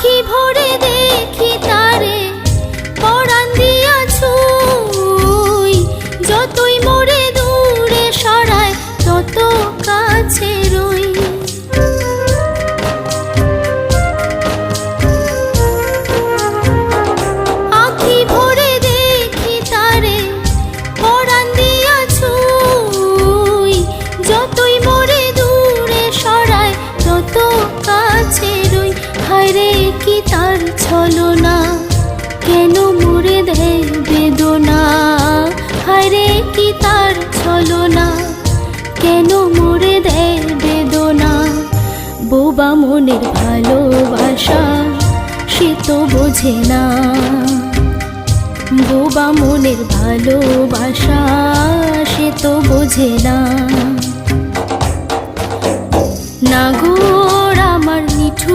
আখি ভরে দেখি তারে পরাণ দিয়া ছুঁই, যতই মোরে দূরে সরায় তত কাছে রই। আখি ভরে দেখি তারে পরাণ দিয়া ছুঁই, যতই মোরে দূরে সরায় তত কাছে রই। হায়রে কি তার ছলনা, কেন মোরে দেয় বেদনা। হায়রে কি তার ছলনা, কেন মোরে দেয় বেদনা। বোবা মনের ভালোবাসা সে তো বোঝে না, বোবা মনের ভালোবাসা সে তো বোঝে না। নাগর আমার নিঠুর